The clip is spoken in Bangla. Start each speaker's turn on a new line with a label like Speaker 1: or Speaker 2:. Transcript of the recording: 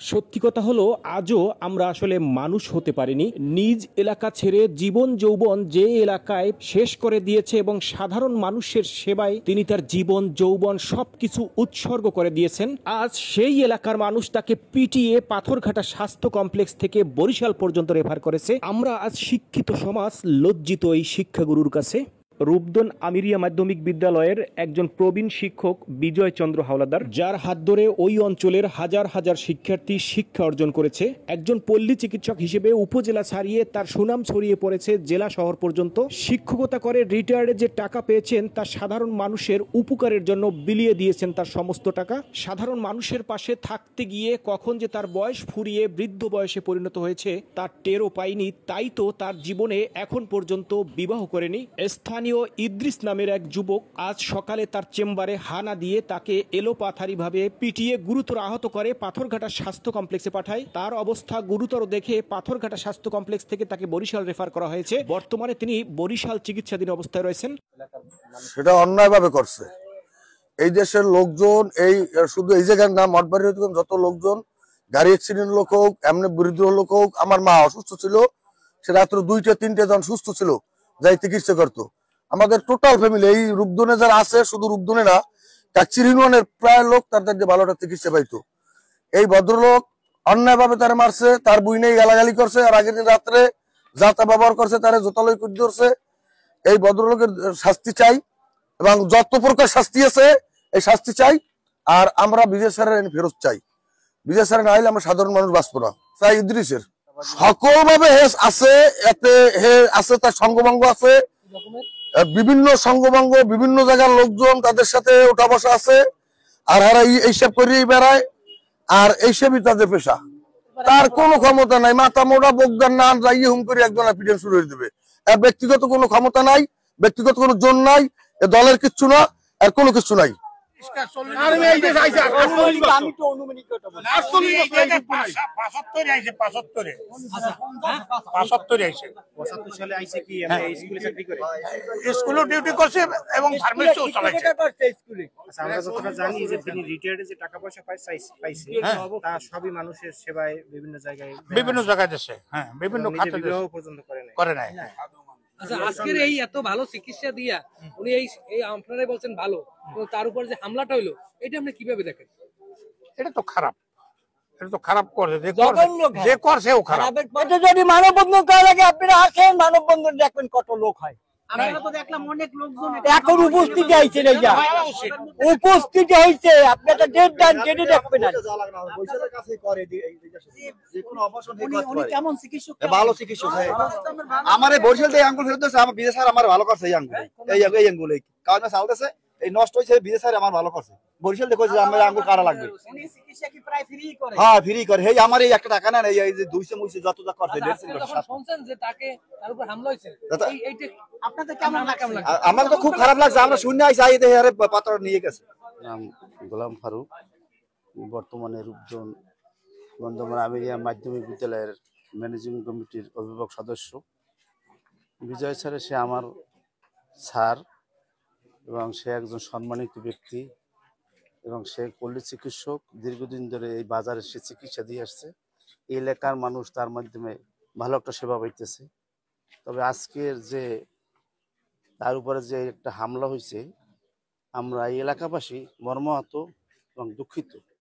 Speaker 1: সত্যি কথা হলো, আজও আমরা আসলে মানুষ হতে পারিনি। নিজ এলাকা ছেড়ে জীবন যৌবন যে এলাকায় শেষ করে দিয়েছে এবং সাধারণ মানুষের সেবায় তিনি তার জীবন যৌবন সবকিছু উৎসর্গ করে দিয়েছেন। আজ সেই এলাকার মানুষ তাকে পিটিয়ে পাথরঘাটা স্বাস্থ্য কমপ্লেক্স থেকে বরিশাল পর্যন্ত রেফার করেছে। আমরা আজ শিক্ষিত সমাজ লজ্জিত এই শিক্ষাগুরুর কাছে। রূপদন আমিরিয়া মাধ্যমিক বিদ্যালয়ের একজন প্রবীণ শিক্ষক বিজয় চন্দ্র হাওলাদার, যার হাত ধরে ওই অঞ্চলের হাজার হাজার শিক্ষার্থী শিক্ষা অর্জন করেছে। একজন পল্লী চিকিৎসক হিসেবে উপজেলা ছাড়িয়ে তার সুনাম ছড়িয়ে পড়েছে জেলা শহর পর্যন্ত। শিক্ষকতা করে রিটায়ার্ডে যে টাকা পেয়েছেন তা সাধারণ মানুষের উপকারের জন্য বিলিয়ে দিয়েছেন তার সমস্ত টাকা। সাধারণ মানুষের পাশে থাকতে গিয়ে কখন যে তার বয়স ফুরিয়ে বৃদ্ধ বয়সে পরিণত হয়েছে তার টেরও পায়নি। তাই তো তার জীবনে এখন পর্যন্ত বিবাহ করেনি। স্থানীয় ইদ্রিস নামের এক যুবক আজ সকালে তার চেম্বারে হানা দিয়ে তাকে এলোপাথারিভাবে পিটিয়ে গুরুতর আহত করে পাথরঘাটা স্বাস্থ্য কমপ্লেক্সে পাঠায়। তার অবস্থা গুরুতর দেখে পাথরঘাটা স্বাস্থ্য কমপ্লেক্স থেকে তাকে বরিশাল রেফার করা হয়েছে। বর্তমানে তিনি বরিশাল চিকিৎসাধীন অবস্থায় রয়েছেন।
Speaker 2: সেটা অন্যায়ভাবে করছে এই দেশের লোকজন। এই শুধু এই জায়গার না, মঠবাড়ি যত লোকজন, গাড়ি অ্যাক্সিডেন্ট লোক হোক, এমনি বৃদ্ধ লোক হোক, আমার মা অসুস্থ ছিল, সে রাত্র 2-3টে জন সুস্থ ছিল, যাই চিকিৎসা করতো। আমাদের টোটাল ফ্যামিলি এই রূপদনে যারা আছে, শুধু রূপদনে না, কাকচির ইউনিয়নের প্রায় লোক তাদের ভালোটা চিকিৎসা পাইতো। এই ভদ্রলোক অন্যায়ভাবে তারা মারছে, তার বুই নেই গালাগালি করছে, আর আগের দিন রাত্রে যাতা ব্যবহার করছে, তারা জোতালই কুদ ধরছে। এই ভদ্রলোকের শাস্তি চাই, এবং যত প্রকার শাস্তি আছে এই শাস্তি চাই। আর আমরা বিজয় স্যারের ফেরত চাই। বিজয় স্যারের না হলে আমরা সাধারণ মানুষ বাঁচবো না। তাই ইদ্রিসের সকলভাবে হেস আছে, এতে হে আছে, তার সঙ্গভঙ্গ আছে, বিভিন্ন সঙ্গভঙ্গ, বিভিন্ন জায়গার লোকজন তাদের সাথে ওঠা বসা আছে। আর হারা এইসব করেই বেড়ায়, আর এইসবই তাদের পেশা। তার কোনো ক্ষমতা নাই, মাথা মোটা বকদার না যাইয়ে হুম করে একজন পিটিয়ে শুরু হয়ে দেবে। এর ব্যক্তিগত কোনো ক্ষমতা নাই, ব্যক্তিগত কোনো জোর নাই, এ দলের কিচ্ছু না, আর কোনো কিছু নাই।
Speaker 3: স্কুলে ডিউটি করছে এবং ফার্মেসিও চালাইছে।
Speaker 4: আমরা যতটা জানি যে তিনি রিটায়ার্ডে যে টাকা পয়সা পাইছে তা সবই মানুষের সেবায় বিভিন্ন জায়গায়
Speaker 3: দেশে, হ্যাঁ, বিভিন্ন খাতে
Speaker 4: বিবাহ পর্যন্ত করে নাই।
Speaker 5: আচ্ছা, আজকের এই এত ভালো চিকিৎসা দিয়া উনি এই আপনারাই বলছেন ভালো, তার উপর যে হামলাটা হইলো এটা আপনি কিভাবে দেখেন?
Speaker 3: এটা তো খারাপ, এটা তো খারাপ করে যে করছে ও খারাপ।
Speaker 6: এটা যদি মানববন্ধন করা লাগে, আপনারা আসেন, মানববন্ধন দেখবেন কত লোক হয়।
Speaker 5: আমরা তো দেখলাম অনেক লোকজন
Speaker 6: এখন উপস্থিতি হয়েছে, উপস্থিতি হয়েছে, আপনারা ডেট দেন, ডেটে দেখবেন।
Speaker 5: কেমন চিকিৎসক?
Speaker 7: ভালো চিকিৎসক। আমার এই বরিশাল থেকে আঙ্গুল ফেরত দিয়েছে, আমার বিজয় স্যার আমার ভালো করছে। এই আঙ্গুল এই আঙ্গুল কারণ চালতেছে, এই নষ্ট হয়েছে, বিজয় স্যার আমার ভালো করছে। বরিশাল দেখো যে আমার আঙ্গুল কারা লাগবে, হ্যাঁ ফ্রি করে। এই আমার এই একটা টাকা নেন, এই যে 200 মুইছে যত যা করছে।
Speaker 5: শুনছেন যে তাকে তার উপর হামলা হয়েছে, এইটা আপনাদের কেমন লাগে?
Speaker 7: আমার তো খুব খারাপ লাগছে। আমরা শুনে আইছি, আই দেখে আরে পাথর নিয়ে গেছে।
Speaker 8: নাম গোলাম ফারুক, বর্তমানে রূপদন বন্ধমান আমিরিয়া মাধ্যমিক বিদ্যালয়ের ম্যানেজিং কমিটির অভিভাবক সদস্য। বিজয় স্যারের সে আমার স্যার, এবং সে একজন সম্মানিত ব্যক্তি, এবং সে পল্লী চিকিৎসক। দীর্ঘদিন ধরে এই বাজারে সে চিকিৎসা দিয়ে আসছে। এই এলাকার মানুষ তার মাধ্যমে ভালো একটা সেবা পাইতেছে। তবে আজকের যে তার উপরে যে একটা হামলা হয়েছে, আমরা এই এলাকাবাসী মর্মাহত এবং দুঃখিত।